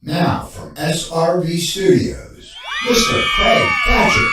Now from SRV Studios, Mr. Craig Thatcher.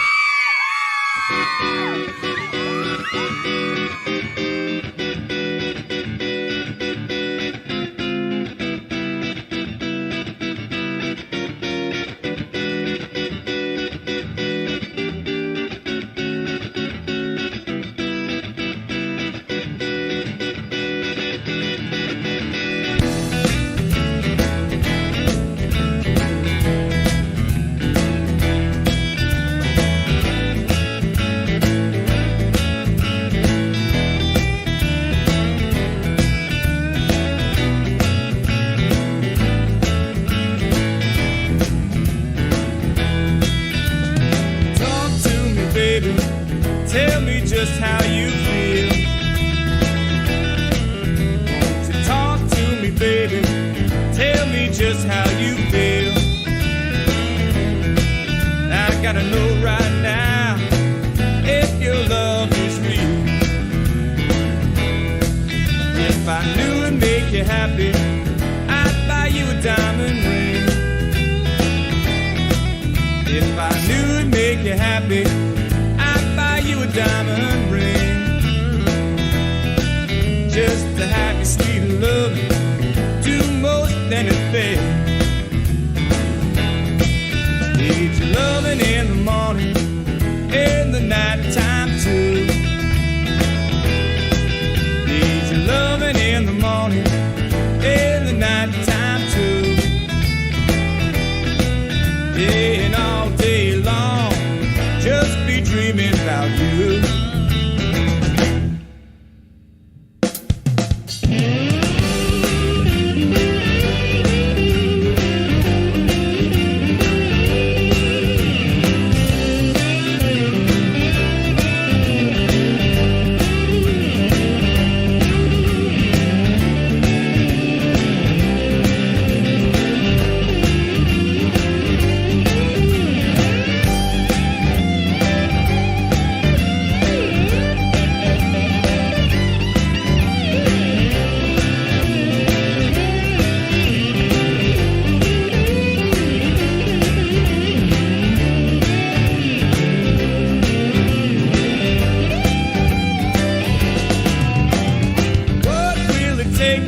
Tell me just how you feel. Won't you talk to me, baby? Tell me just how you feel. I gotta know right now if your love is real. If I knew it'd make you happy, I'd buy you a diamond ring. If I knew it'd make you happy, you a diamond ring, just to have your sweet love do most anything. Need your loving in the morning, in the night time too. Need your loving in the morning, in the night time too. Yeah, and all day long, just be dreaming about you.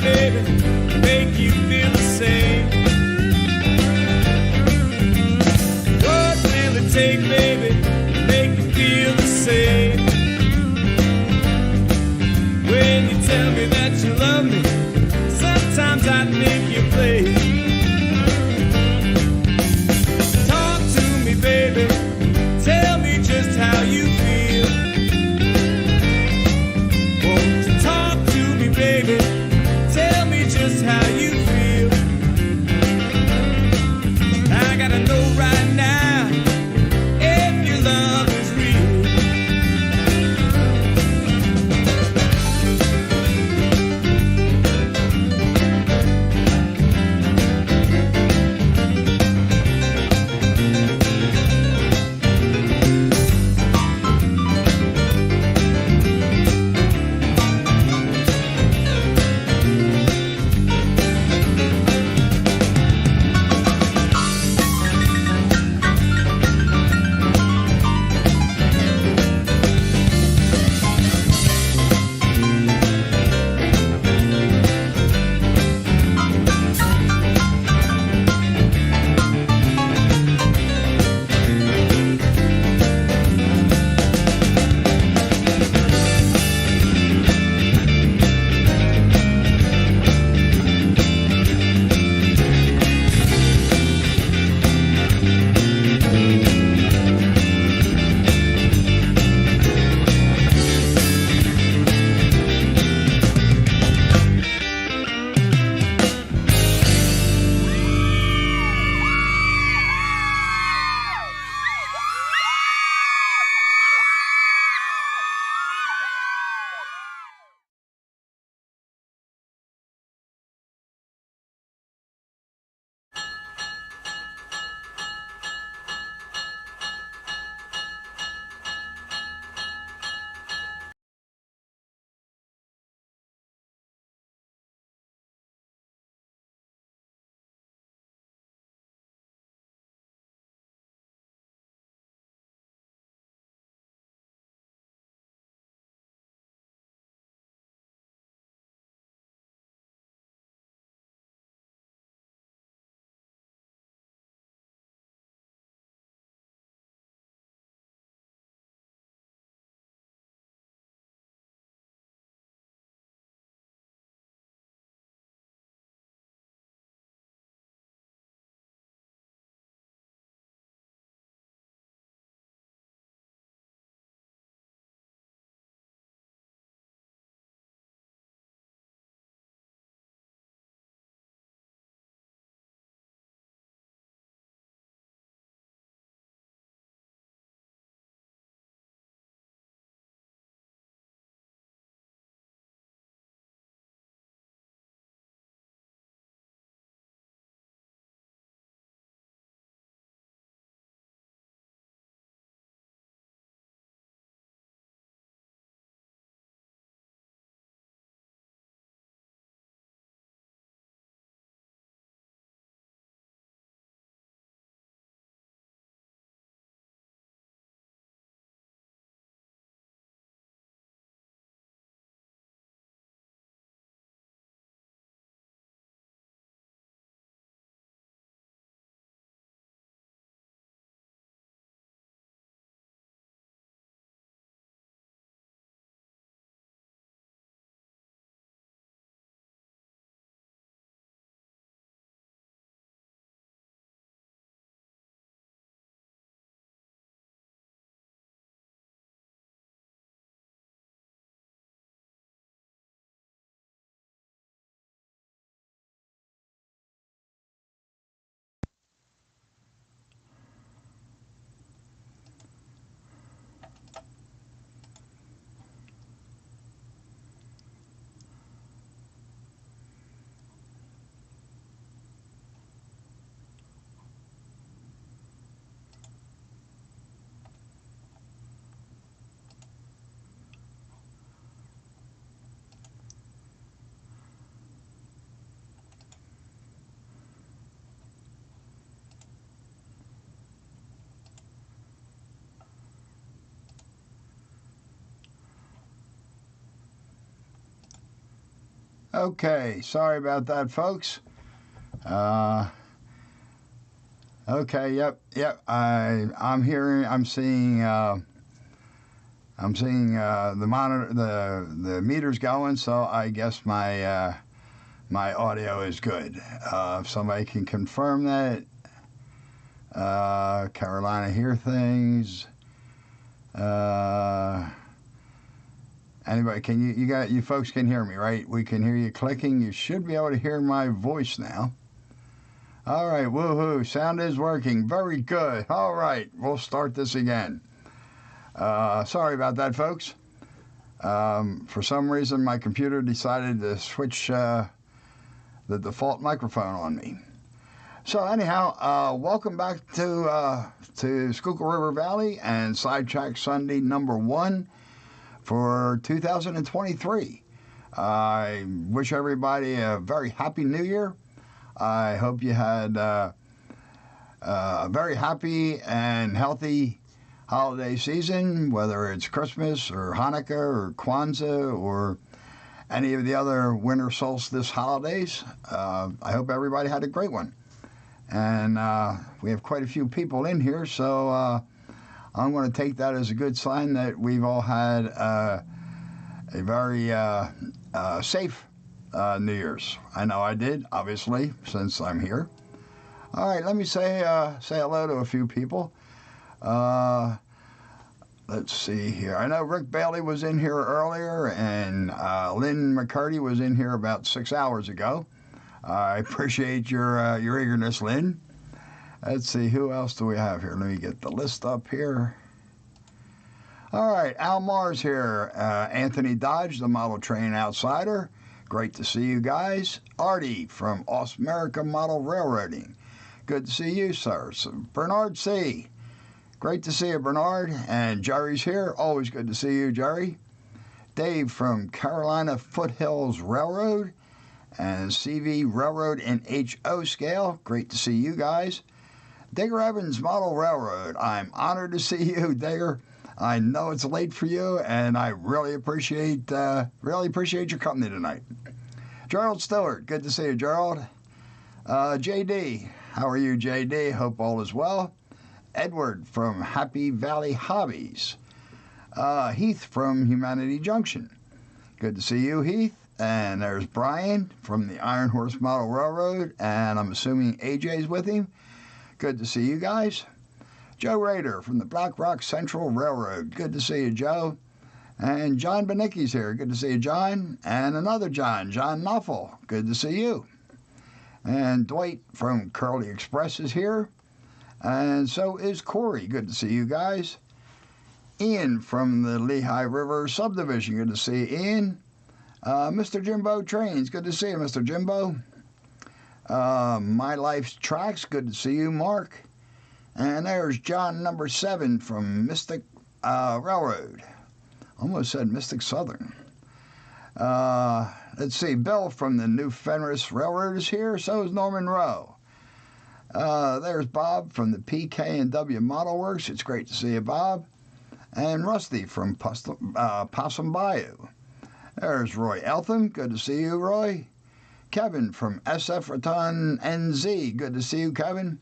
Baby, make you feel the same. What will it take, baby, make you feel the same? When you tell me that you love me, sometimes I think you play. Talk to me, baby, tell me just how you feel. Won't you talk to me, baby? Tell me just Okay, sorry about that, folks. Okay, yep. I'm seeing the monitor, the meters going. So I guess my audio is good. If somebody can confirm that. Carolina hear things. Anybody, can you folks can hear me, right? We can hear you clicking. You should be able to hear my voice now. All right, woohoo, sound is working. Very good. All right, we'll start this again. Sorry about that, folks. For some reason, my computer decided to switch the default microphone on me. So anyhow, welcome back to Schuylkill River Valley and Sidetrack Sunday number 1 for 2023. I wish everybody a very happy New Year. I hope you had a very happy and healthy holiday season, whether it's Christmas or Hanukkah or Kwanzaa or any of the other winter solstice holidays. I hope everybody had a great one. And we have quite a few people in here, so I'm going to take that as a good sign that we've all had a very safe New Year's. I know I did, obviously, since I'm here. All right, let me say hello to a few people. Let's see here. I know Rick Bailey was in here earlier, and Lynn McCurdy was in here about 6 hours ago. I appreciate your eagerness, Lynn. Let's see, who else do we have here? Let me get the list up here. All right, Al Mars here. Anthony Dodge, the Model Train Outsider. Great to see you guys. Artie from America Model Railroading. Good to see you, sir. So Bernard C. Great to see you, Bernard. And Jerry's here. Always good to see you, Jerry. Dave from Carolina Foothills Railroad and CV Railroad and HO Scale. Great to see you guys. Digger Evans Model Railroad. I'm honored to see you, Digger. I know it's late for you, and I really appreciate your company tonight. Gerald Stewart, good to see you, Gerald. JD, how are you, JD? Hope all is well. Edward from Happy Valley Hobbies. Heath from Humanity Junction. Good to see you, Heath. And there's Brian from the Iron Horse Model Railroad, and I'm assuming AJ's with him. Good to see you guys. Joe Rader from the Black Rock Central Railroad. Good to see you, Joe. And John Benicki's here. Good to see you, John. And another John Knopfel. Good to see you. And Dwight from Curly Express is here. And so is Corey. Good to see you guys. Ian from the Lehigh River Subdivision. Good to see you, Ian. Mr. Jimbo Trains. Good to see you, Mr. Jimbo. My Life's Tracks. Good to see you, Mark. And there's John number 7 from Mystic Railroad. Almost said Mystic Southern. Let's see, Bill from the New Fenris Railroad is here. So is Norman Rowe. There's Bob from the PK&W Model Works. It's great to see you, Bob. And Rusty from Possum Bayou. There's Roy Eltham. Good to see you, Roy. Kevin from SF Raton NZ. Good to see you, Kevin.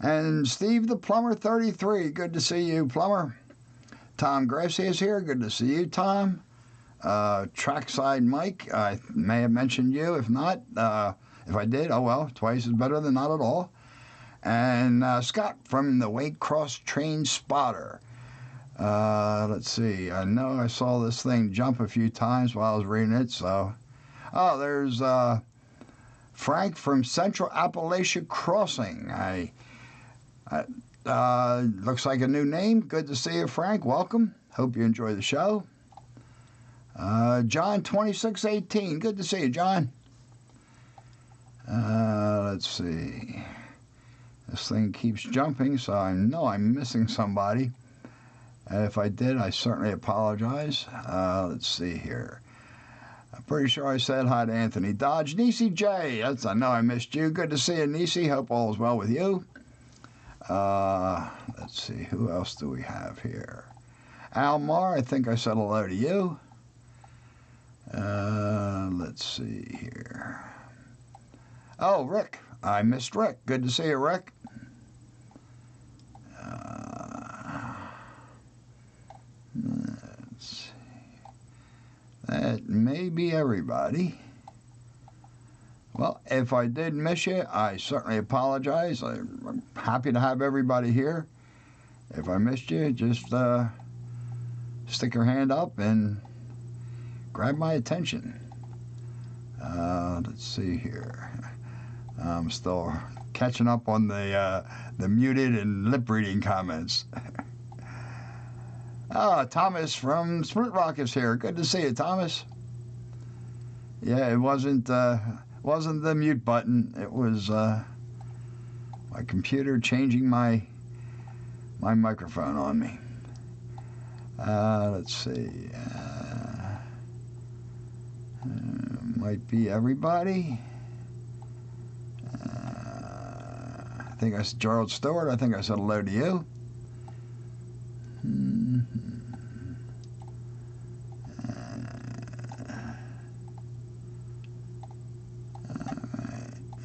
And Steve the Plumber 33. Good to see you, Plumber. Tom Gracie is here. Good to see you, Tom. Trackside Mike. I may have mentioned you. If not, if I did, oh well. Twice is better than not at all. And Scott from the Waycross Train Spotter. Let's see. I know I saw this thing jump a few times while I was reading it. So, there's Frank from Central Appalachia Crossing. Looks like a new name. Good to see you, Frank. Welcome. Hope you enjoy the show. John 2618. Good to see you, John. Let's see. This thing keeps jumping, so I know I'm missing somebody. If I did, I certainly apologize. Let's see here. I'm pretty sure I said hi to Anthony Dodge. Nisi J. I know I missed you. Good to see you, Nisi. Hope all is well with you. Let's see. Who else do we have here? Almar, I think I said hello to you. Let's see here. Oh, Rick. I missed Rick. Good to see you, Rick. Let's see. That may be everybody. Well, if I did miss you, I certainly apologize. I'm happy to have everybody here. If I missed you, just stick your hand up and grab my attention. Let's see here. I'm still catching up on the muted and lip reading comments. Thomas from Sprint Rock is here. Good to see you, Thomas. Yeah, it wasn't the mute button. It was my computer changing my microphone on me. Let's see. Might be everybody. I think I said Gerald Stewart. I think I said hello to you.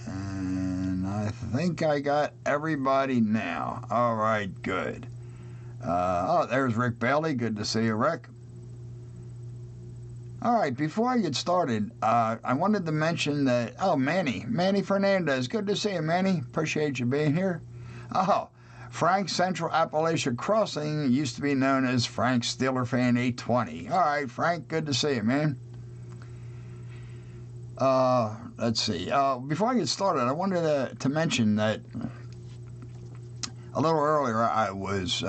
And I think I got everybody now. All right, good. There's Rick Bailey. Good to see you, Rick. All right, before I get started, I wanted to mention that, Manny Fernandez. Good to see you, Manny. Appreciate you being here. Frank Central Appalachia Crossing used to be known as Frank Steeler Fan 820. All right, Frank, good to see you, man. Let's see. Before I get started, I wanted to mention that a little earlier I was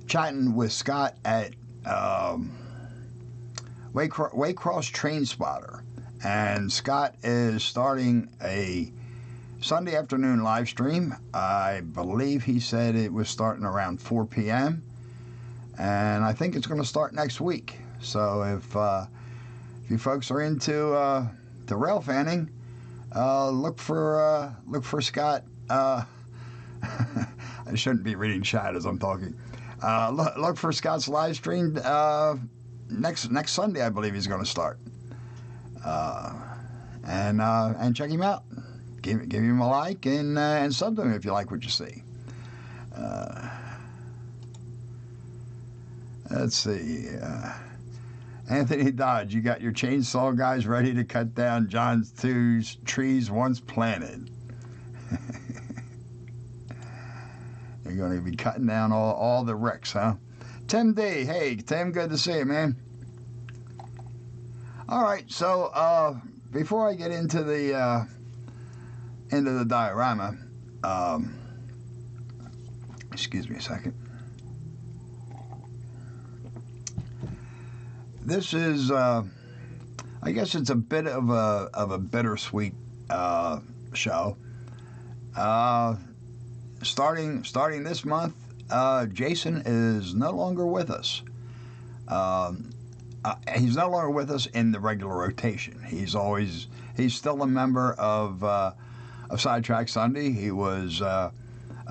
chatting with Scott at Waycross Train Spotter, and Scott is starting a Sunday afternoon live stream. I believe he said it was starting around 4 p.m. and I think it's going to start next week. So if you folks are into the rail fanning, look for Scott. I shouldn't be reading chat as I'm talking. Look for Scott's live stream next Sunday. I believe he's going to start, and check him out. Give him a like and sub to him if you like what you see. Let's see. Anthony Dodge, you got your chainsaw guys ready to cut down John's trees once planted. You're going to be cutting down all the wrecks, huh? Tim D. Hey, Tim, good to see you, man. All right, so before I get into the diorama, excuse me a second. This is, I guess it's a bit of a bittersweet show. Starting this month, Jason is no longer with us. He's no longer with us in the regular rotation. He's still a member of Sidetrack Sunday. He was a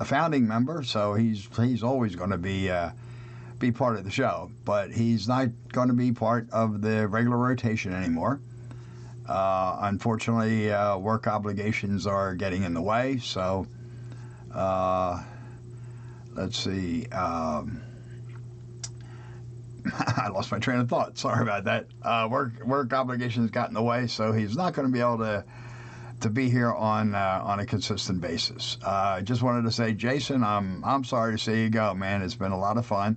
founding member, so he's always going to be part of the show. But he's not going to be part of the regular rotation anymore. Unfortunately, work obligations are getting in the way. So let's see. I lost my train of thought. Sorry about that. Work obligations got in the way, so he's not going to be able to be here on a consistent basis. Just wanted to say, Jason, I'm sorry to see you go, man. It's been a lot of fun.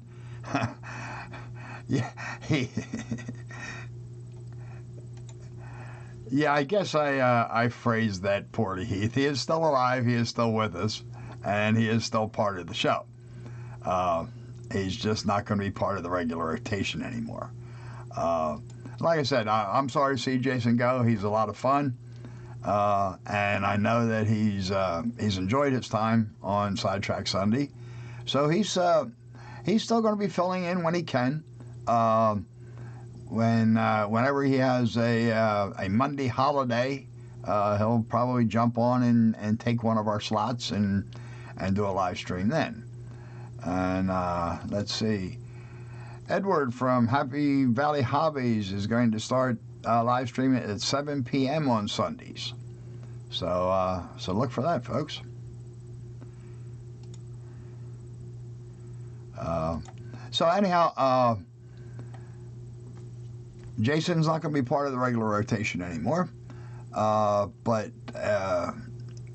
Yeah, I guess I phrased that poorly, Heath. He is still alive. He is still with us, and he is still part of the show. He's just not going to be part of the regular rotation anymore. Like I said, I'm sorry to see Jason go. He's a lot of fun, and I know that he's enjoyed his time on Sidetrack Sunday. So he's still going to be filling in when he can. Whenever he has a Monday holiday, he'll probably jump on and take one of our slots and do a live stream then. And let's see. Edward from Happy Valley Hobbies is going to start live streaming at 7 p.m. on Sundays. So look for that, folks. So anyhow, Jason's not going to be part of the regular rotation anymore. But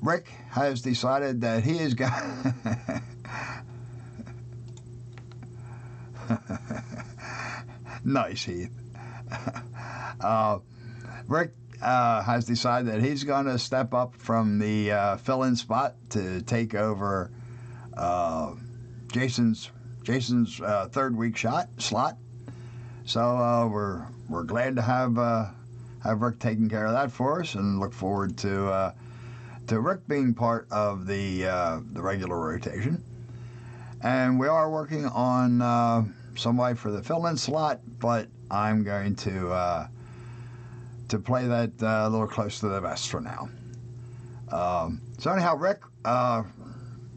Rick has decided that he is going. Nice, Heath. Rick has decided that he's going to step up from the fill-in spot to take over Jason's third week slot. So we're glad to have Rick taking care of that for us, and look forward to Rick being part of the regular rotation. And we are working on somebody for the fill-in slot, but I'm going to play that a little close to the vest for now. So anyhow, Rick,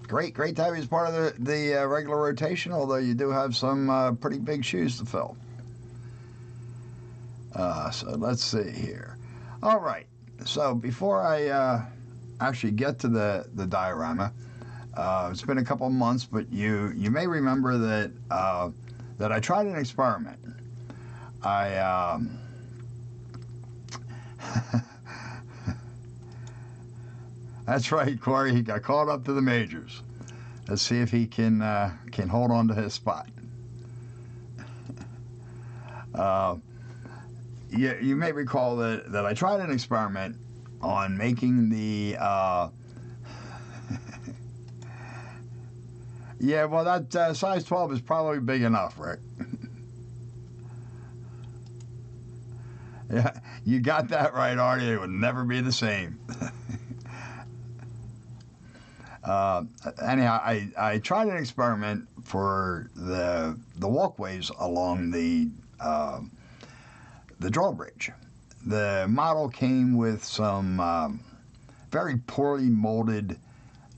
great to have you as part of the regular rotation, although you do have some pretty big shoes to fill. So let's see here. All right. So before I actually get to the diorama, it's been a couple months, but you may remember that I tried an experiment. That's right, Corey. He got called up to the majors. Let's see if he can hold on to his spot. You may recall that I tried an experiment on making the yeah, well, that size 12 is probably big enough, Rick. Yeah, you got that right, Artie. It would never be the same. Anyhow, I tried an experiment for the walkways along the drawbridge. The model came with some very poorly molded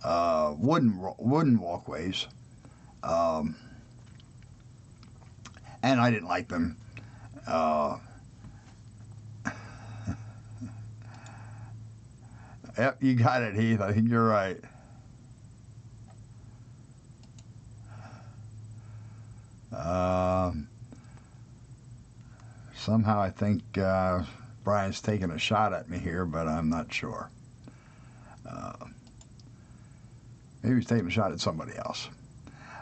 wooden walkways, and I didn't like them. Yep, you got it, Heath. I think you're right. Somehow I think Brian's taking a shot at me here, but I'm not sure. Maybe he's taking a shot at somebody else.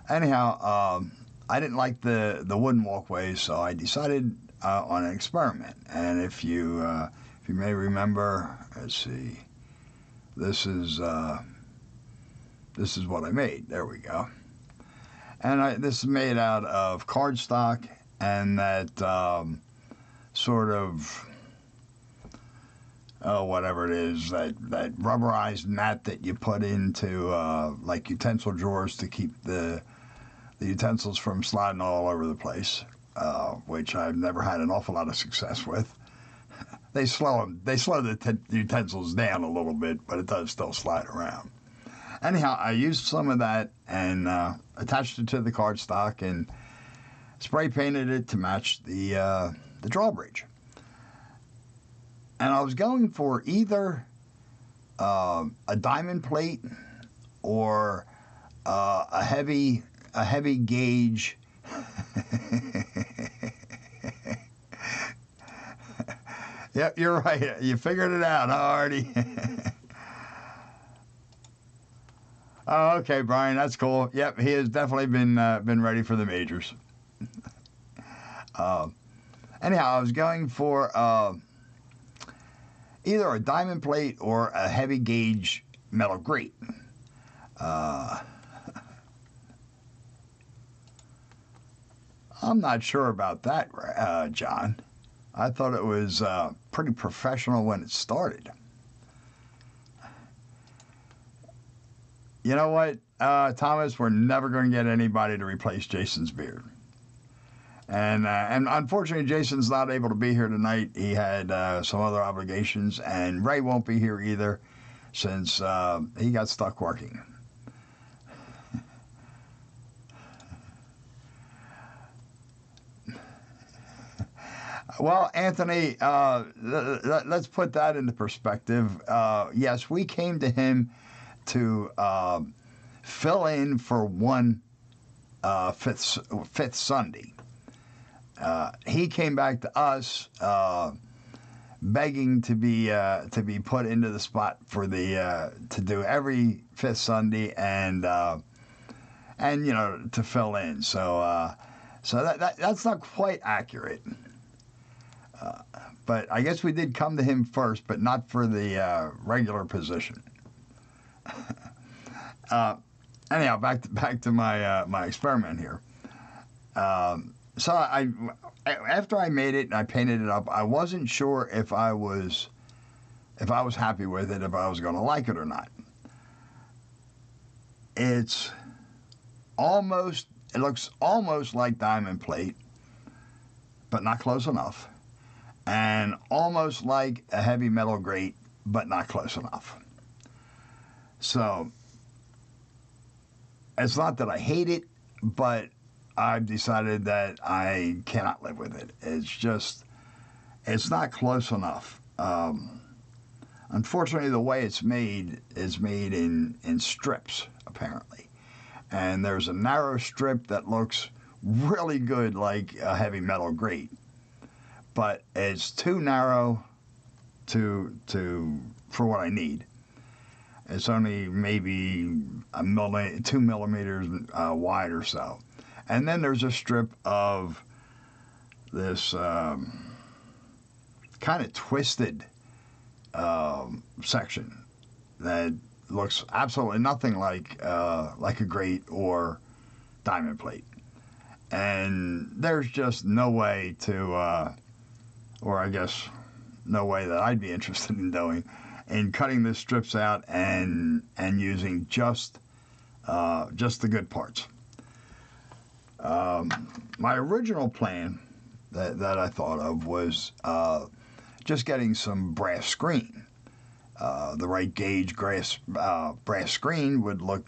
Anyhow, I didn't like the wooden walkways, so I decided on an experiment. And if you may remember, let's see, this is what I made. There we go. And this is made out of cardstock and that sort of, whatever it is, that rubberized mat that you put into like utensil drawers to keep the utensils from sliding all over the place, which I've never had an awful lot of success with. They slow the utensils down a little bit, but it does still slide around. Anyhow, I used some of that and attached it to the cardstock and spray painted it to match the drawbridge. And I was going for either a diamond plate or a heavy gauge. Yep, you're right. You figured it out, huh, Artie? Oh, okay, Brian, that's cool. Yep, he has definitely been ready for the majors. Anyhow, I was going for either a diamond plate or a heavy gauge metal grate. I'm not sure about that, John. I thought it was pretty professional when it started. You know what, Thomas? We're never going to get anybody to replace Jason's beard. And unfortunately, Jason's not able to be here tonight. He had some other obligations, and Ray won't be here either since he got stuck working. Well, Anthony, let's put that into perspective. Yes, we came to him to fill in for one fifth Sunday. He came back to us begging to be put into the spot for the to do every fifth Sunday and to fill in. So that's not quite accurate. But I guess we did come to him first, but not for the regular position. Anyhow, back to my experiment here. So after I made it and I painted it up, I wasn't sure if I was happy with it, if I was going to like it or not. It looks almost like diamond plate, but not close enough. And almost like a heavy metal grate, but not close enough. So it's not that I hate it, but I've decided that I cannot live with it. It's not close enough. Unfortunately, the way it's made is made in strips, apparently. And there's a narrow strip that looks really good like a heavy metal grate. But it's too narrow for what I need. It's only maybe 2 millimeters wide or so. And then there's a strip of this kind of twisted section that looks absolutely nothing like a grate or diamond plate. And there's just no way to, or I guess no way that I'd be interested in doing, in cutting the strips out and using just the good parts. My original plan that I thought of was just getting some brass screen. The right gauge brass screen would look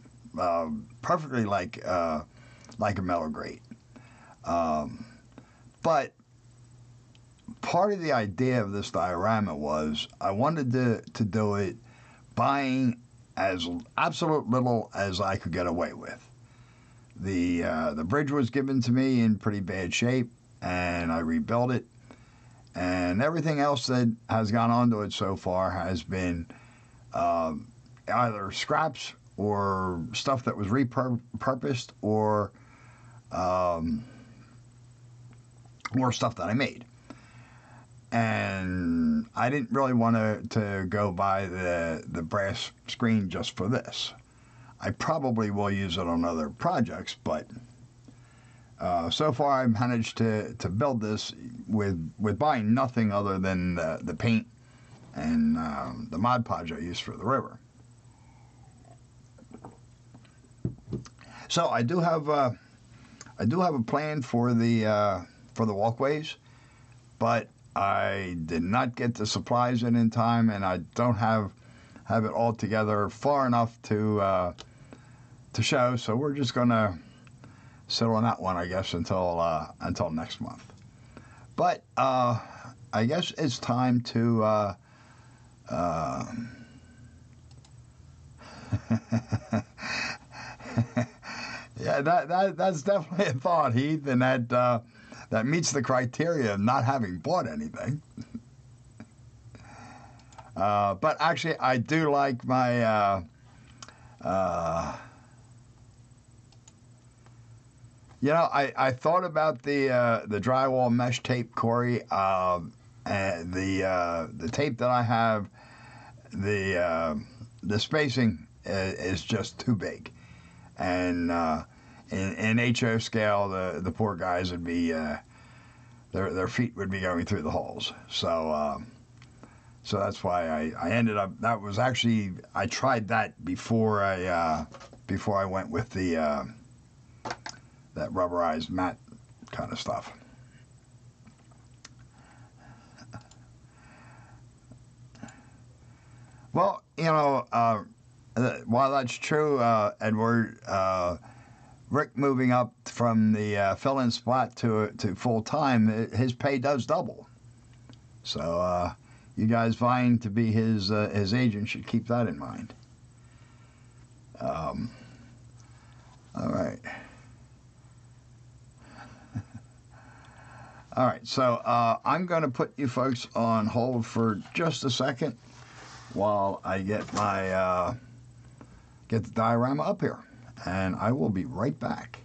perfectly like a metal grate. But part of the idea of this diorama was I wanted to do it buying as absolute little as I could get away with. The bridge was given to me in pretty bad shape, and I rebuilt it. And everything else that has gone onto it so far has been either scraps or stuff that was repurposed or stuff that I made. And I didn't really want to go buy the brass screen just for this. I probably will use it on other projects, but so far I've managed to build this with buying nothing other than the paint and the Mod Podge I use for the river. So I do have a plan for the walkways, but I did not get the supplies in time, and I don't have it all together far enough to show. So we're just gonna sit on that one, I guess, until next month. But I guess it's time to yeah, that's definitely a thought, Heath, and that meets the criteria of not having bought anything. But actually, I do like my I thought about the drywall mesh tape, Corey, and the tape that I have. The spacing is just too big, and in HO scale, the poor guys would be their feet would be going through the holes. So that's why I ended up. That was actually, I tried that before I went with the that rubberized mat kind of stuff. Well, while that's true, Edward, Rick moving up from the fill-in spot to full time, his pay does double. So you guys vying to be his agent should keep that in mind. All right. All right, so I'm going to put you folks on hold for just a second while I get my get the diorama up here, and I will be right back.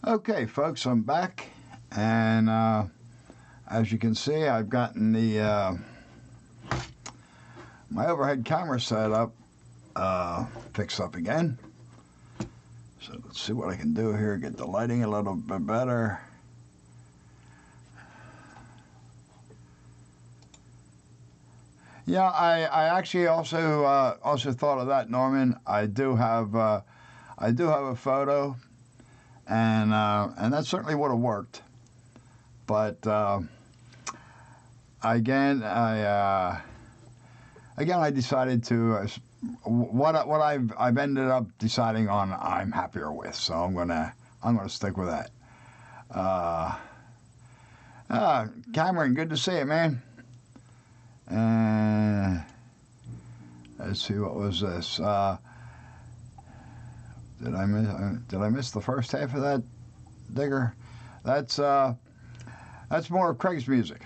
Okay, folks, I'm back, and as you can see, I've gotten the my overhead camera set up, fixed up again. So let's see what I can do here, get the lighting a little bit better. Yeah, I actually also thought of that, Norman. I do have a photo. And that certainly would have worked, but again, I decided to what I've ended up deciding on. I'm happier with, so I'm gonna stick with that. Cameron, good to see you, man. Let's see, what was this? Did I miss the first half of that, Digger? That's more of Craig's music.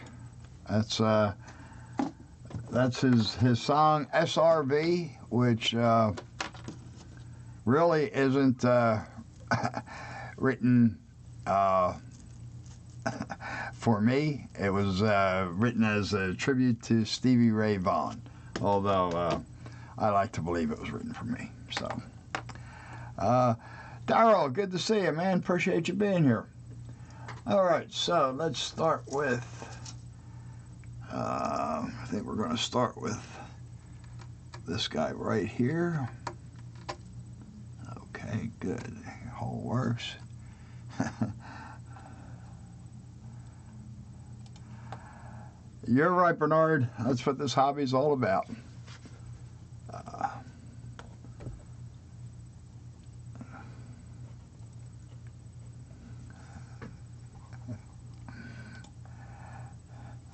That's his song SRV, which really isn't written for me. It was written as a tribute to Stevie Ray Vaughan, although I like to believe it was written for me. So. Darryl, good to see you, man. Appreciate you being here. All right, so let's start with, I think we're going to start with this guy right here. Okay, good. Whole works. You're right, Bernard. That's what this hobby's all about.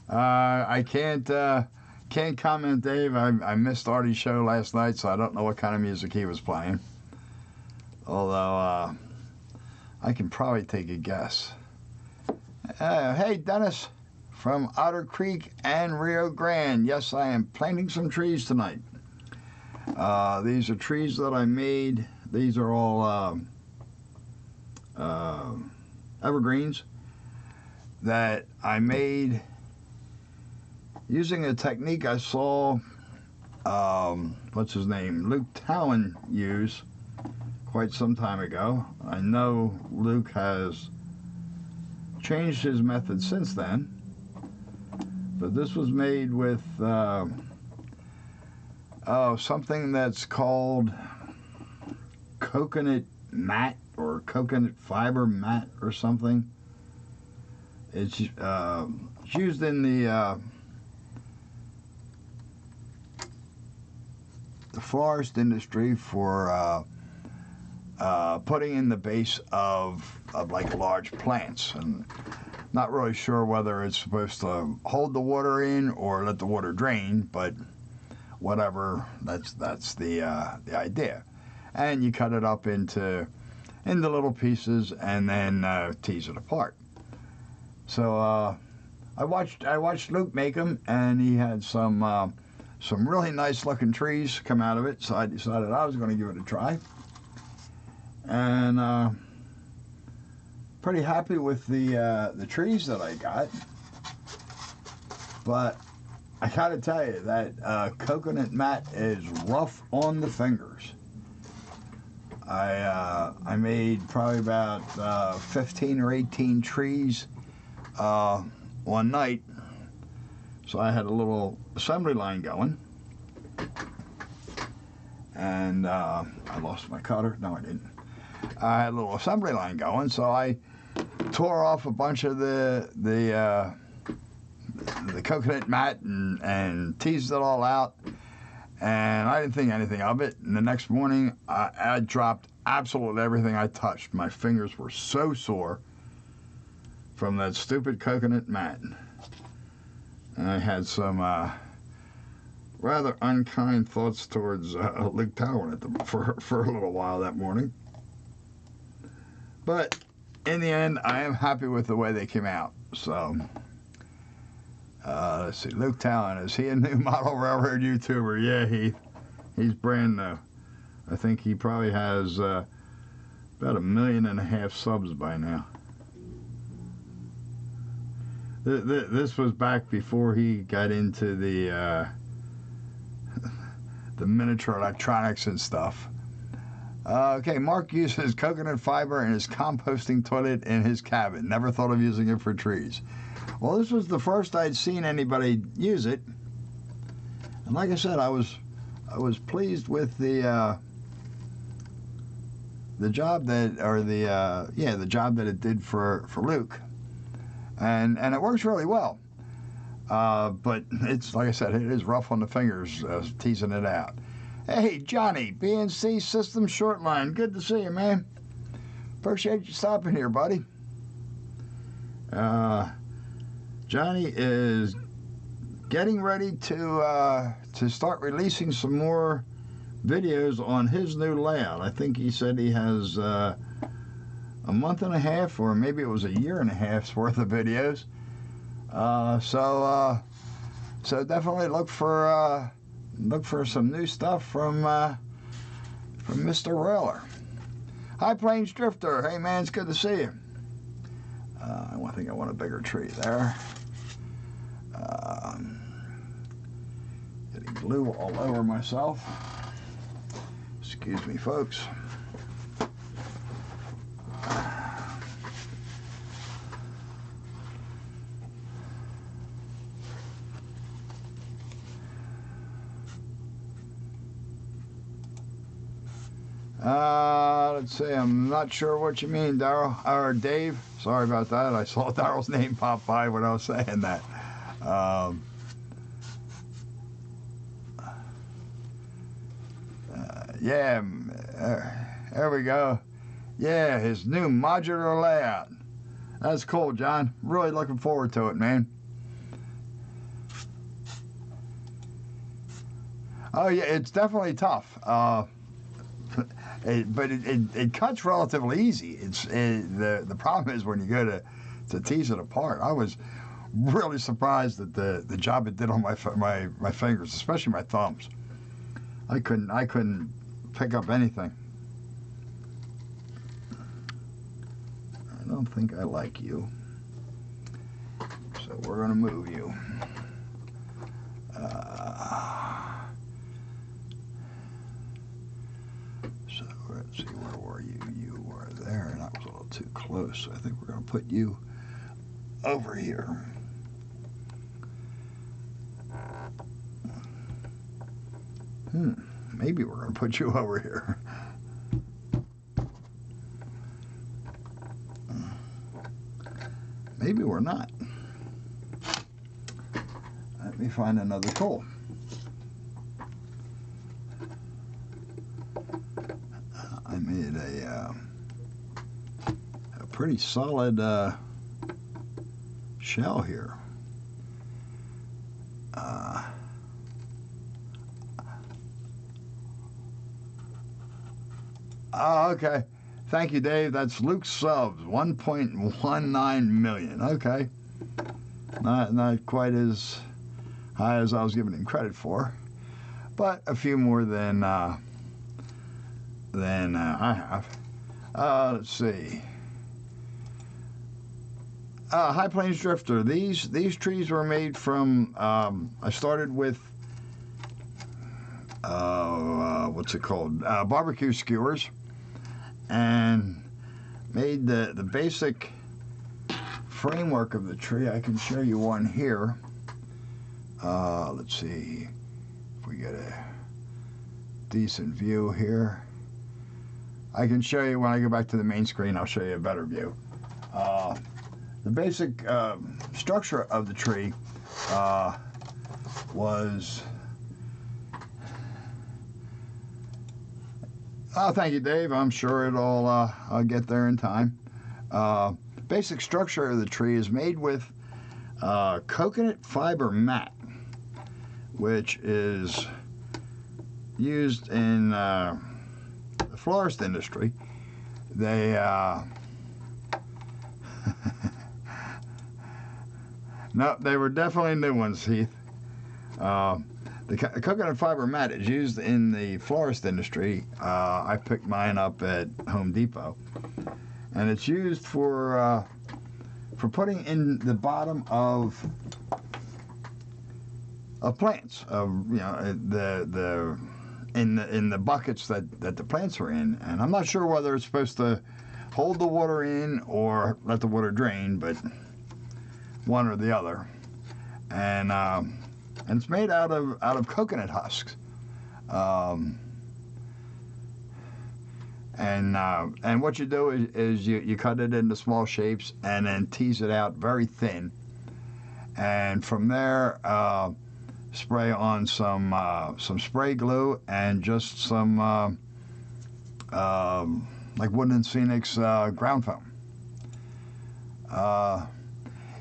I can't comment, Dave. I missed Artie's show last night, so I don't know what kind of music he was playing. Although I can probably take a guess. Hey, Dennis from Otter Creek and Rio Grande. Yes, I am planting some trees tonight. These are trees that I made. These are all evergreens that I made using a technique I saw, what's his name, Luke Towan use quite some time ago. I know Luke has changed his method since then, but this was made with something that's called coconut mat or coconut fiber mat or something. It's used in the florist industry for putting in the base of like large plants, and not really sure whether it's supposed to hold the water in or let the water drain, but whatever, that's the idea. And you cut it up into little pieces and then tease it apart. So I watched Luke make them, and he had some really nice looking trees come out of it. So I decided I was going to give it a try, and pretty happy with the trees that I got. But I gotta tell you that coconut mat is rough on the fingers. I made probably about 15 or 18 trees one night, so I had a little assembly line going, and I lost my cutter. No, I didn't. I had a little assembly line going, so I tore off a bunch of the coconut mat and teased it all out, and I didn't think anything of it. And the next morning, I dropped absolutely everything I touched. My fingers were so sore from that stupid coconut mat. And I had some rather unkind thoughts towards Luke Tower for a little while that morning. But in the end, I am happy with the way they came out. So let's see, Luke Talon, is he a new model railroad YouTuber? Yeah, he's brand new. I think he probably has about 1.5 million subs by now. This was back before he got into the miniature electronics and stuff. Okay, Mark uses coconut fiber in his composting toilet in his cabin. Never thought of using it for trees. Well, this was the first I'd seen anybody use it, and like I said, I was pleased with the job the job that it did for Luke, and it works really well. But it's, like I said, it is rough on the fingers teasing it out. Hey, Johnny, BNC Systems Shortline, good to see you, man. Appreciate you stopping here, buddy. Johnny is getting ready to start releasing some more videos on his new layout. I think he said he has a month and a half, or maybe it was a year and a half's worth of videos. So definitely look for some new stuff from Mr. Railer. Hi, Plains Drifter. Hey, man, it's good to see you. I think I want a bigger tree there. Getting glue all over myself. Excuse me, folks. Let's see, I'm not sure what you mean, Daryl, or Dave. Sorry about that. I saw Daryl's name pop by when I was saying that. Yeah, there we go. Yeah, his new modular layout. That's cool, John. Really looking forward to it, man. Oh, yeah, it's definitely tough. But it cuts relatively easy. The problem is when you go to tease it apart. I was really surprised at the job it did on my fingers, especially my thumbs. I couldn't pick up anything. I don't think I like you, so we're gonna move you. So let's see, where were you? You were there, and that was a little too close. So I think we're gonna put you over here. maybe we're going to put you over here. Maybe we're not. Let me find another tool. I made a pretty solid shell here. Oh, okay. Thank you, Dave. That's Luke's subs, 1.19 million. Okay. Not quite as high as I was giving him credit for, but a few more than I have. Let's see. High Plains Drifter. These trees were made from. I started with what's it called? Barbecue skewers, and made the basic framework of the tree. I can show you one here. Let's see if we get a decent view here. I can show you when I go back to the main screen. I'll show you a better view. The basic structure of the tree was. Oh, thank you, Dave. I'm sure I'll get there in time. Basic structure of the tree is made with coconut fiber mat, which is used in the florist industry. They no, they were definitely new ones, Heath. The coconut fiber mat is used in the florist industry. I picked mine up at Home Depot, and it's used for putting in the bottom of plants. In the buckets that the plants are in, and I'm not sure whether it's supposed to hold the water in or let the water drain, but one or the other. And it's made out of coconut husks, and what you do is you cut it into small shapes and then tease it out very thin, and from there spray on some spray glue and just some like Woodland Scenics ground foam.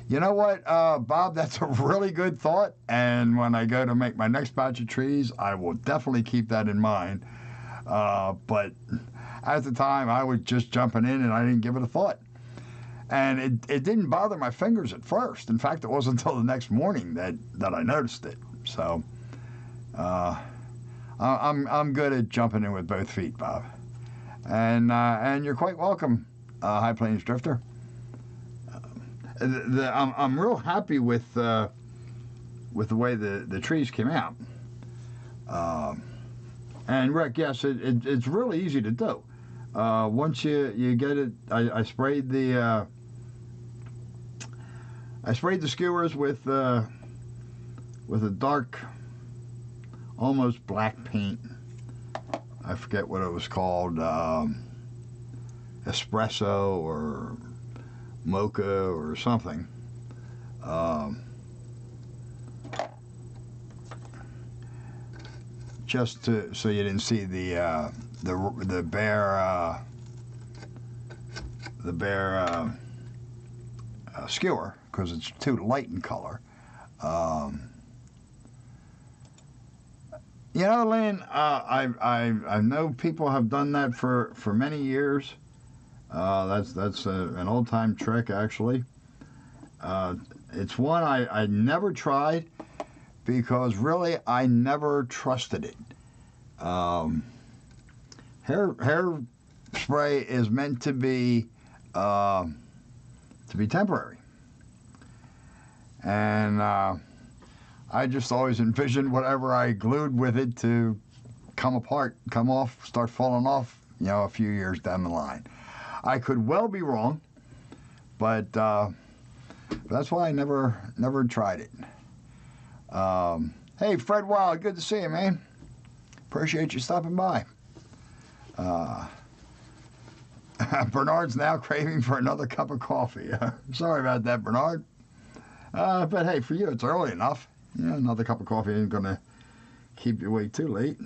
You know what, Bob, that's a really good thought, and when I go to make my next batch of trees, I will definitely keep that in mind. But at the time, I was just jumping in, and I didn't give it a thought. And it didn't bother my fingers at first. In fact, it wasn't until the next morning that I noticed it. So I'm good at jumping in with both feet, Bob. And you're quite welcome, High Plains Drifter. I'm real happy with the way the trees came out. And Rick, yes, it's really easy to do. Once you get it, I sprayed the skewers with a dark, almost black paint. I forget what it was called, espresso or mocha or something. Just so you didn't see the bare skewer, because it's too light in color. You know, Lynn, I know people have done that for many years. That's an old time trick, actually. It's one I never tried because really I never trusted it. Hair spray is meant to be temporary, and I just always envisioned whatever I glued with it to come apart, come off, start falling off, a few years down the line. I could well be wrong, but that's why I never tried it. Hey, Fred Wild, good to see you, man. appreciate you stopping by. Bernard's now craving for another cup of coffee. Sorry about that, Bernard. But hey, for you, it's early enough. Yeah, another cup of coffee ain't going to keep you awake too late.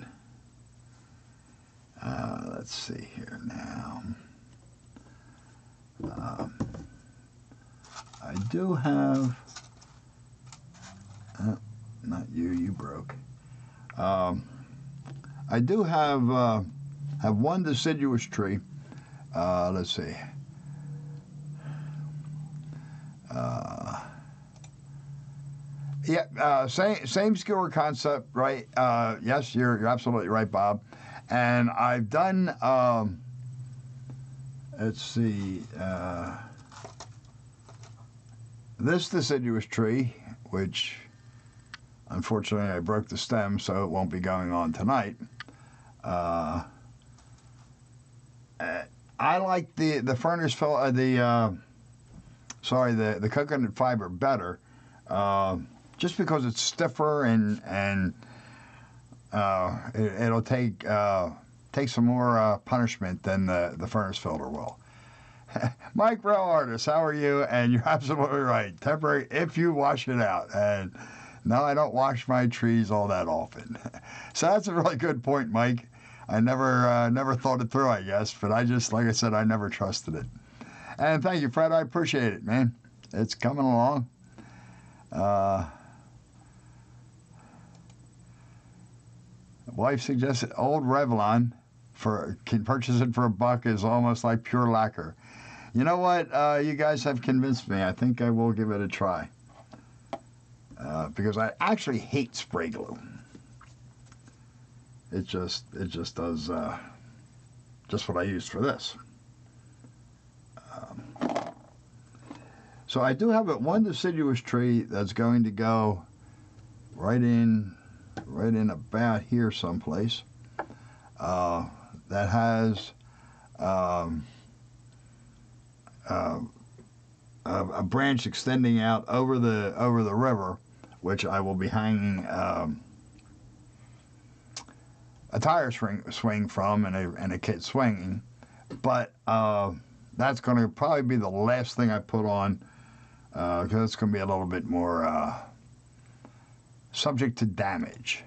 Let's see here now. I do have... not you, you broke. I do have one deciduous tree. Let's see. Same skewer concept, right? Yes, you're absolutely right, Bob. And I've done, let's see, this deciduous tree, which unfortunately I broke the stem, so it won't be going on tonight. I like the furnace the coconut fiber better, just because it's stiffer and it'll take some more punishment than the furnace filter will. Mike Rail Artist, how are you? And you're absolutely right. Temporary if you wash it out. And no, I don't wash my trees all that often. So that's a really good point, Mike. I never thought it through, I guess, but I just, like I said, I never trusted it. And thank you, Fred. I appreciate it, man. It's coming along. Wife suggested old Revlon can purchase it for $1 is almost like pure lacquer. You know what? You guys have convinced me. I think I will give it a try. Because I actually hate spray glue. It just does just what I used for this. So I do have one deciduous tree that's going to go right in about here someplace. That has a branch extending out over the river, which I will be hanging a tire swing from and a kit swinging, but that's going to probably be the last thing I put on, because it's going to be a little bit more subject to damage.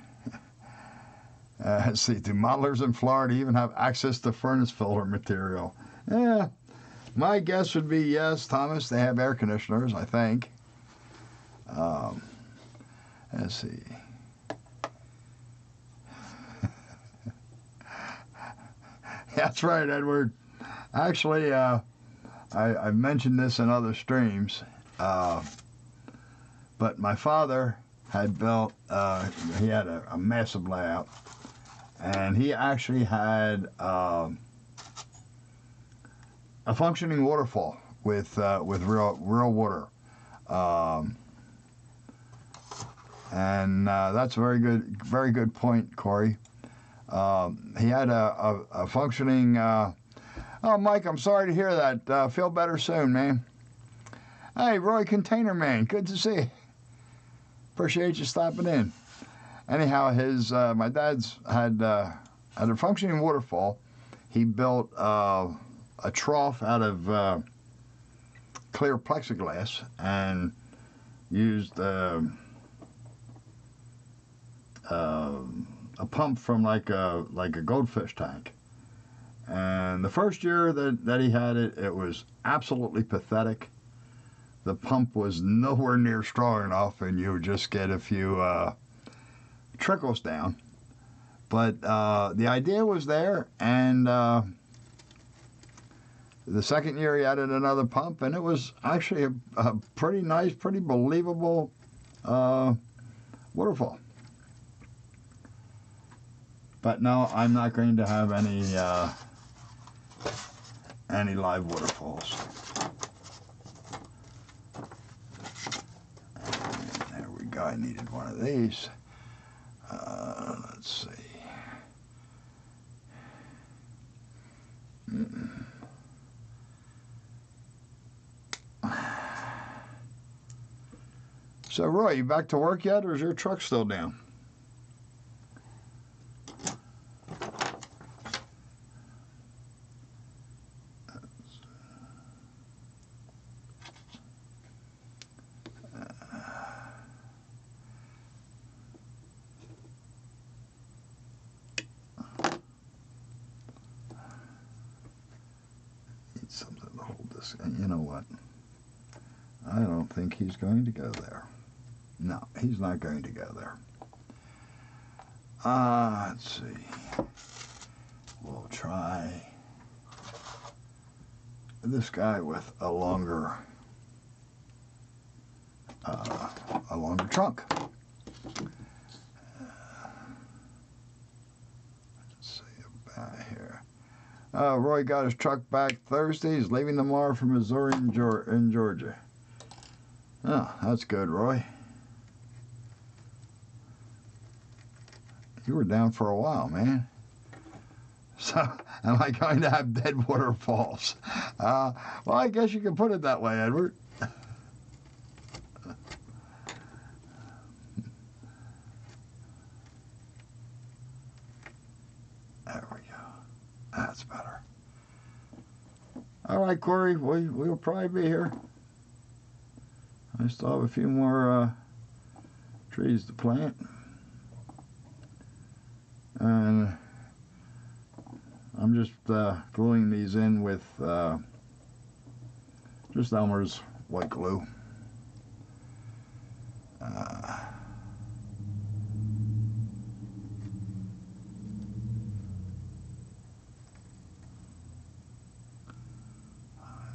Let's see, do modelers in Florida even have access to furnace filter material? Yeah, my guess would be yes, Thomas. They have air conditioners, I think. Let's see. That's right, Edward. Actually, I've mentioned this in other streams, but my father had built, he had a massive layout, and he actually had a functioning waterfall with real water. And that's a very good point, Corey. He had a functioning... oh, Mike, I'm sorry to hear that. Feel better soon, man. Hey, Roy Container Man, good to see you. Appreciate you stopping in. Anyhow, my dad's had a functioning waterfall. He built a trough out of clear plexiglass and used a pump from like a goldfish tank. And the first year that he had it, it was absolutely pathetic. The pump was nowhere near strong enough, and you would just get a few trickles down. But the idea was there, and the second year he added another pump, and it was actually a pretty nice, pretty believable waterfall. But no, I'm not going to have any live waterfalls. And there we go. I needed one of these. Let's see. So, Roy, you back to work yet, or is your truck still down? need something to hold this. And you know what? I don't think he's going to go there. No, he's not going to go there. Let's see. We'll try this guy with a longer trunk. Let's see about here. Roy got his truck back Thursday. He's leaving tomorrow for Missouri and Georgia. Oh, that's good, Roy. You were down for a while, man. So, am I going to have dead waterfalls? Well, I guess you can put it that way, Edward. There we go. That's better. All right, Corey, we'll probably be here. I still have a few more trees to plant. And I'm just gluing these in with just Elmer's white glue.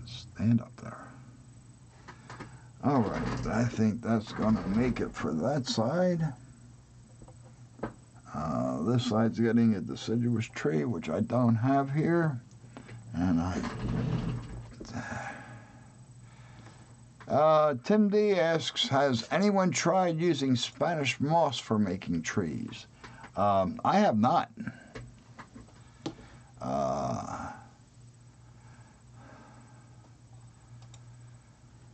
Stand up there. All right, I think that's going to make it for that side. This side's getting a deciduous tree, which I don't have here. And Tim D asks, has anyone tried using Spanish moss for making trees? I have not.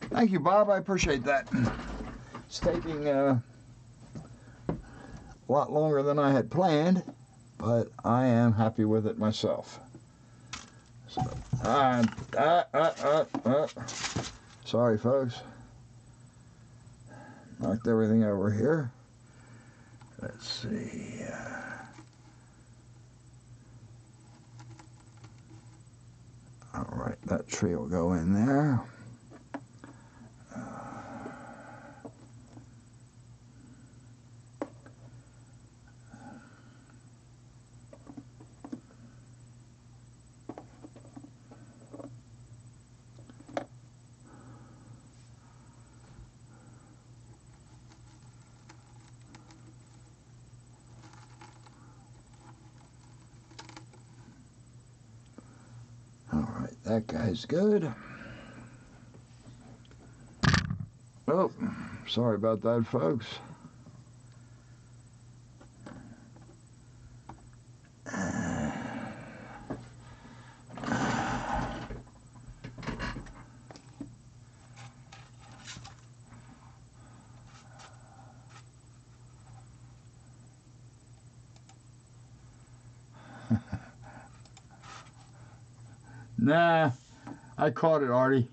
Thank you, Bob. I appreciate that. It's taking a lot longer than I had planned, but I am happy with it myself. So, sorry, folks. Knocked everything over here. Let's see. All right, that tree will go in there. That guy's good. Oh, sorry about that, folks. Nah, I caught it, Artie.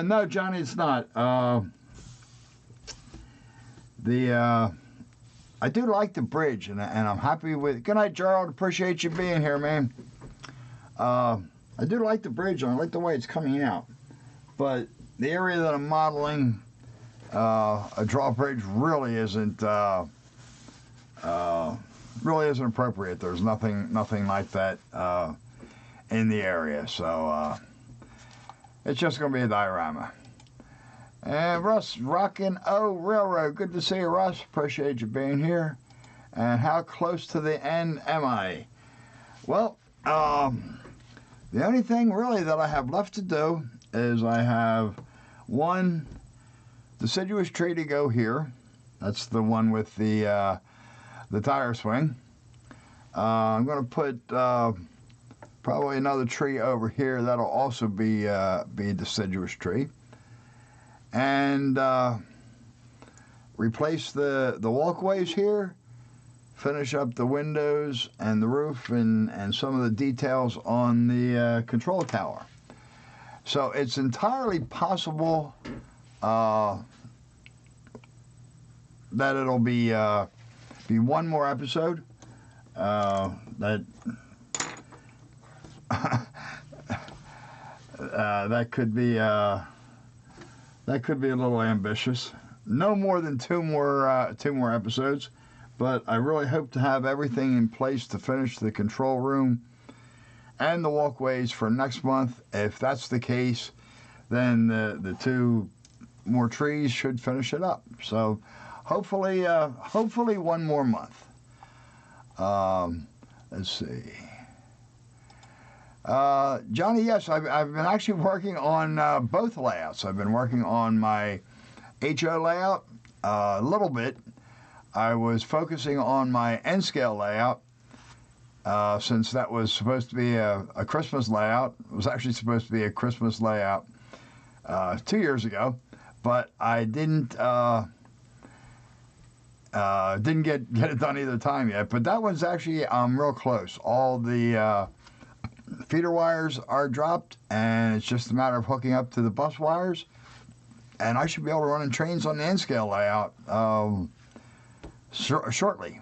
No, Johnny, it's not. I do like the bridge, and I'm happy with it. Good night, Gerald. Appreciate you being here, man. I do like the bridge, and I like the way it's coming out. But the area that I'm modeling, a drawbridge really isn't appropriate. There's nothing like that in the area, so it's just going to be a diorama. And Russ, Rockin' O Railroad, good to see you, Russ. Appreciate you being here. And how close to the end am I? Well, the only thing really that I have left to do is I have one deciduous tree to go here. That's the one with the tire swing. I'm going to put probably another tree over here. That'll also be a deciduous tree. And replace the walkways here. Finish up the windows and the roof and some of the details on the control tower. So it's entirely possible that it'll be be one more episode. That that could be a little ambitious. No more than two more episodes, but I really hope to have everything in place to finish the control room and the walkways for next month. If that's the case, then the 2 more trees should finish it up. So hopefully one more month. Let's see. Johnny, yes, I've been actually working on both layouts. I've been working on my HO layout a little bit. I was focusing on my N-scale layout since that was supposed to be a Christmas layout. It was actually supposed to be a Christmas layout 2 years ago, but I didn't get it done either time yet. But that one's actually real close. All the feeder wires are dropped, and it's just a matter of hooking up to the bus wires, and I should be able to run in trains on the N-scale layout shortly.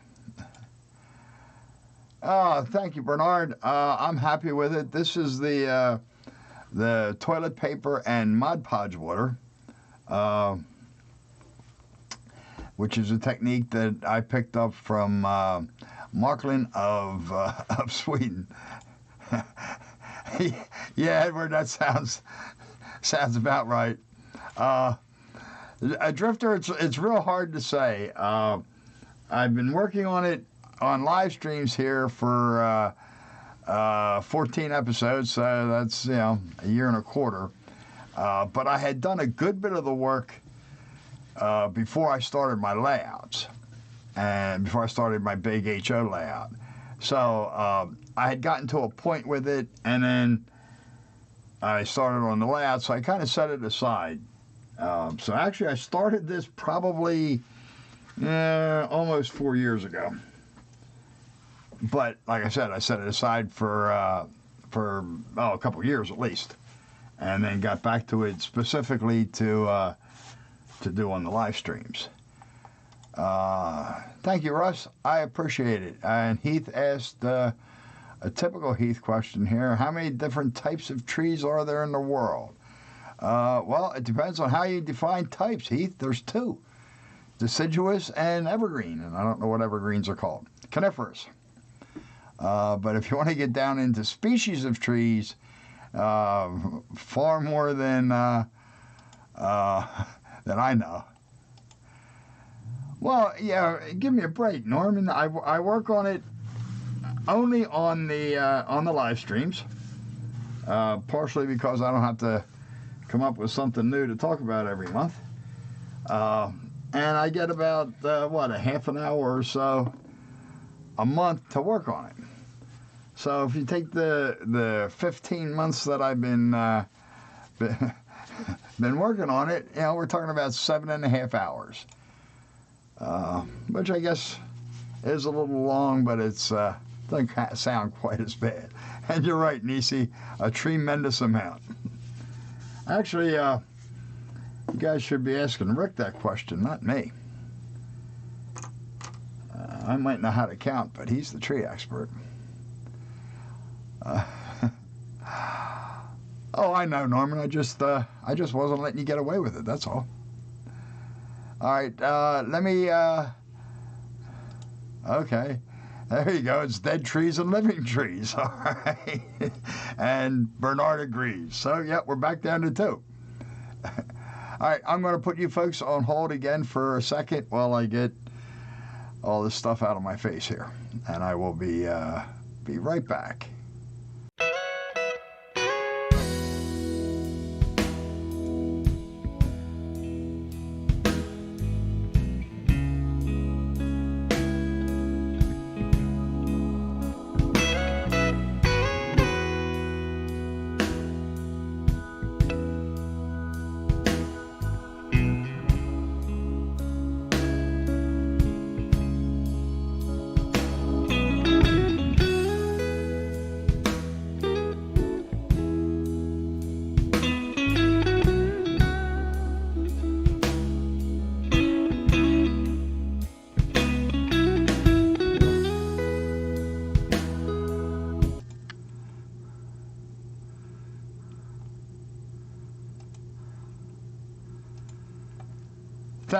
Thank you, Bernard. I'm happy with it. This is the toilet paper and Mod Podge water, which is a technique that I picked up from Marklin of Sweden. Yeah, Edward, that sounds about right. A drifter, it's real hard to say. I've been working on it on live streams here for 14 episodes, so that's, a year and a quarter. But I had done a good bit of the work before I started my layouts and before I started my big HO layout. So I had gotten to a point with it, and then I started on the layout, so I kind of set it aside. So actually I started this probably almost 4 years ago. But like I said, I set it aside for a couple of years at least, and then got back to it specifically to do on the live streams. Thank you, Russ. I appreciate it. And Heath asked a typical Heath question here: how many different types of trees are there in the world? Well, it depends on how you define types, Heath. There's 2: deciduous and evergreen, and I don't know what evergreens are called. Coniferous. But if you want to get down into species of trees, far more than I know. Well, yeah, give me a break, Norman. I work on it only on the live streams, partially because I don't have to come up with something new to talk about every month. And I get about a half an hour or so a month to work on it. So if you take the 15 months that I've been working on it, we're talking about 7.5 hours, which I guess is a little long, but it's doesn't sound quite as bad. And you're right, Nisi, a tremendous amount. Actually, you guys should be asking Rick that question, not me. I might know how to count, but he's the tree expert. Oh, I know, Norman. I just wasn't letting you get away with it. That's all. All right. Let me. Okay. There you go. It's dead trees and living trees. All right. And Bernard agrees. So, yeah, we're back down to 2. All right. I'm going to put you folks on hold again for a second while I get all this stuff out of my face here, and I will be right back.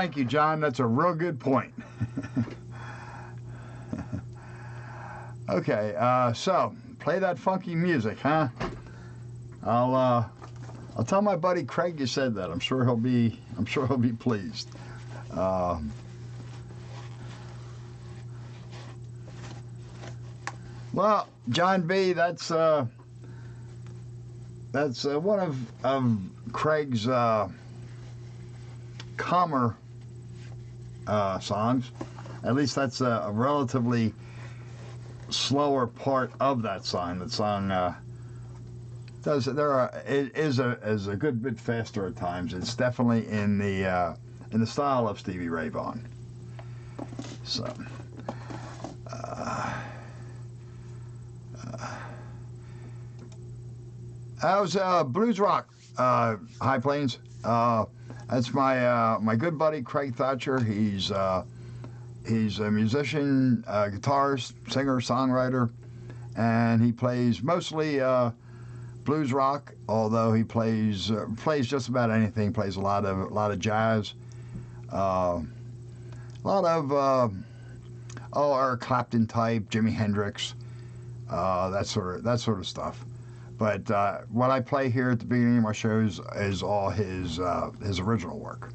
thank you, John. That's a real good point. Okay, so play that funky music, huh? I'll tell my buddy Craig you said that. I'm sure he'll be pleased. Well, John B, that's one of Craig's calmer songs. At least that's a relatively slower part of that song. That song is a good bit faster at times. It's definitely in the style of Stevie Ray Vaughan. So. That was blues rock, High Plains. That's my good buddy Craig Thatcher. He's a musician, guitarist, singer, songwriter, and he plays mostly blues rock. Although he plays just about anything. Plays a lot of jazz, a lot of Eric Clapton type, Jimi Hendrix, that sort of stuff. But what I play here at the beginning of my shows is all his original work.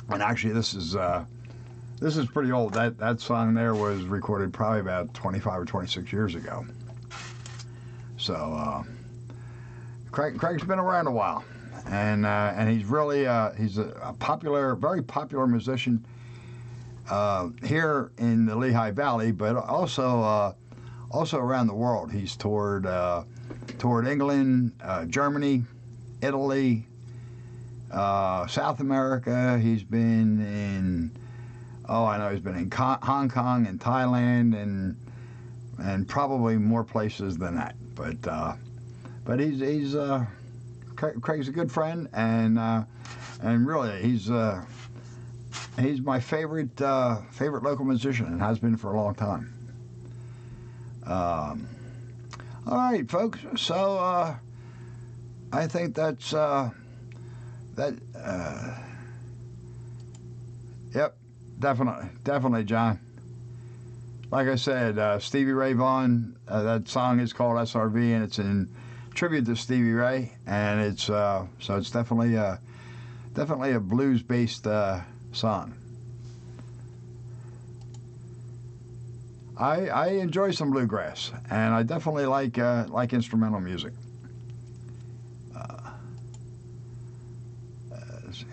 And actually, this is pretty old. That song there was recorded probably about 25 or 26 years ago. So Craig's been around a while, and he's really he's a popular, very popular musician here in the Lehigh Valley, but also around the world. He's toured England, Germany, Italy, South America. He's been in he's been in Hong Kong and Thailand and probably more places than that. But he's Craig's a good friend, and really he's my favorite local musician, and has been for a long time. All right, folks. So I think that's yep, definitely, John. Like I said, Stevie Ray Vaughan. That song is called SRV, and it's in tribute to Stevie Ray, and it's so it's definitely a blues-based song. I enjoy some bluegrass, and I definitely like instrumental music. Let's see.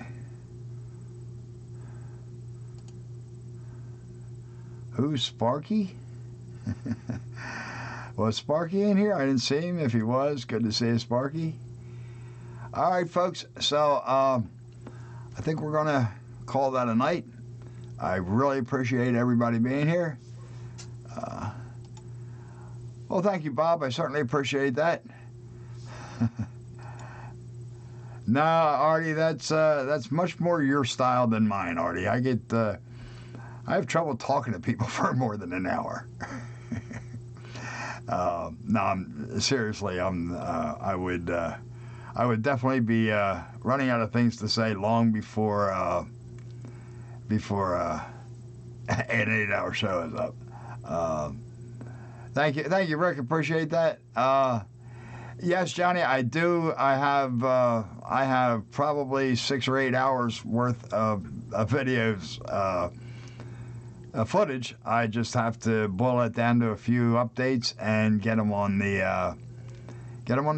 Who's Sparky? Was Sparky in here? I didn't see him. If he was, good to see you, Sparky. All right, folks. So I think we're gonna call that a night. I really appreciate everybody being here. Well, thank you, Bob. I certainly appreciate that. No, Artie, that's much more your style than mine, Artie. I have trouble talking to people for more than an hour. No, seriously, I would definitely be running out of things to say long before an 8-hour show is up. Thank you, Rick. Appreciate that. Yes, Johnny, I do. I have probably 6 or 8 hours worth of videos, footage. I just have to boil it down to a few updates and get them on the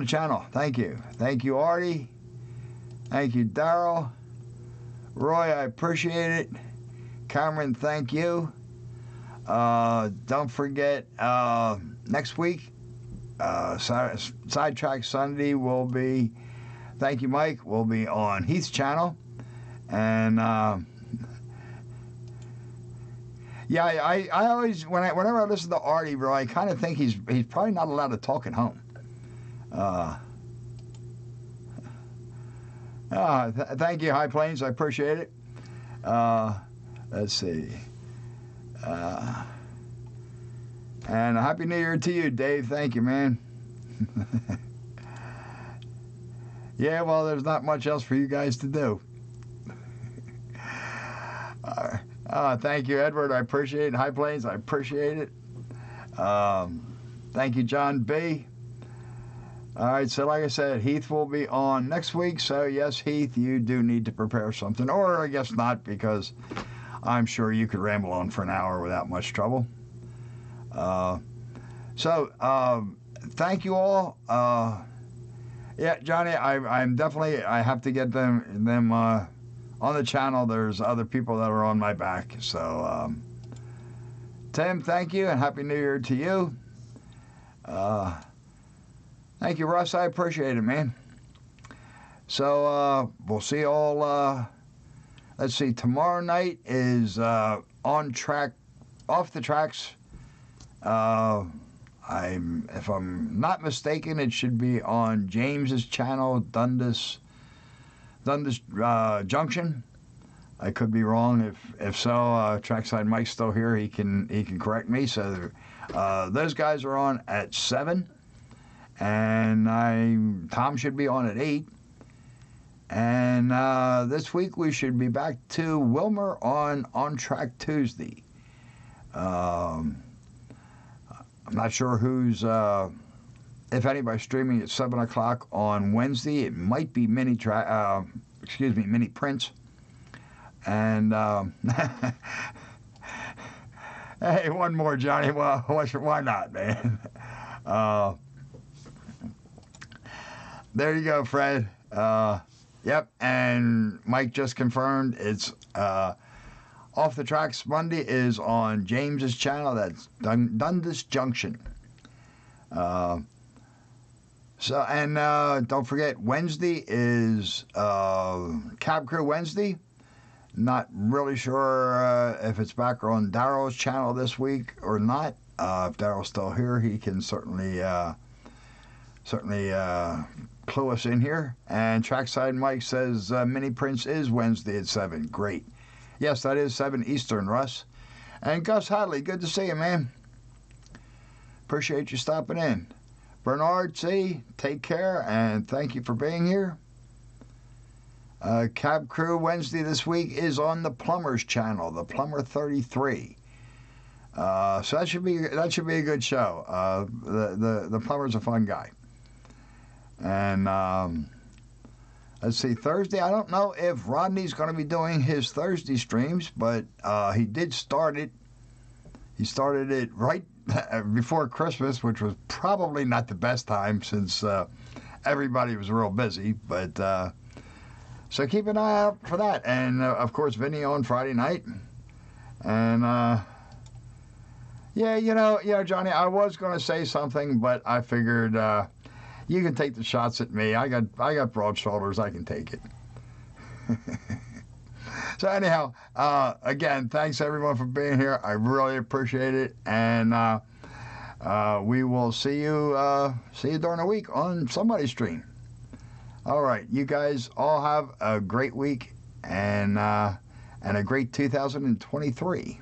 channel. Thank you, Artie. Thank you, Daryl. Roy, I appreciate it. Cameron, thank you. Don't forget, next week, Sidetrack Sunday will be, thank you, Mike, will be on Heath's channel. And, yeah, I always, whenever I listen to Artie, bro, I kind of think he's probably not allowed to talk at home. Thank you, High Plains, I appreciate it. Let's see. And a Happy New Year to you, Dave. Thank you, man. Yeah, well, there's not much else for you guys to do. Thank you, Edward. I appreciate it. High Plains, I appreciate it. Thank you, John B. All right, so like I said, Heath will be on next week. So, yes, Heath, you do need to prepare something. Or I guess not, because I'm sure you could ramble on for an hour without much trouble. Thank you all. Yeah, Johnny, I'm definitely, I have to get them on the channel. There's other people that are on my back. So, Tim, thank you, and Happy New Year to you. Thank you, Russ. I appreciate it, man. So, we'll see you all, let's see, tomorrow night is on track, off the tracks. If I'm not mistaken, it should be on James's channel, Dundas Junction. I could be wrong. If so, Trackside Mike's still here. He can correct me. So those guys are on at 7, and Tom should be on at 8. And this week we should be back to Wilmer on Track Tuesday. I'm not sure who's, if anybody's streaming at 7 o'clock on Wednesday. It might be Mini Prince. And, hey, one more, Johnny. Well, why not, man? There you go, Fred. Yep, and Mike just confirmed it's, Off the Tracks Monday is on James's channel. That's Dundas Junction. Don't forget, Wednesday is Cab Crew Wednesday. Not really sure if it's back on Daryl's channel this week or not. If Daryl's still here, he can certainly clue us in here. And Trackside Mike says Mini Prince is Wednesday at 7. Great. Yes, that is 7 Eastern, Russ. And Gus Hadley, good to see you, man. Appreciate you stopping in. Bernard C., take care, and thank you for being here. Cab Crew Wednesday this week is on the Plumber's channel, the Plumber 33. So that should be a good show. The Plumber's a fun guy. And let's see, Thursday, I don't know if Rodney's going to be doing his Thursday streams, but he did start it. He started it right before Christmas, which was probably not the best time since everybody was real busy. But so keep an eye out for that. And, of course, Vinny on Friday night. And, yeah, Johnny, I was going to say something, but I figured you can take the shots at me. I got broad shoulders. I can take it. So anyhow, again, thanks everyone for being here. I really appreciate it, and we will see you during the week on somebody's stream. All right, you guys all have a great week and a great 2023.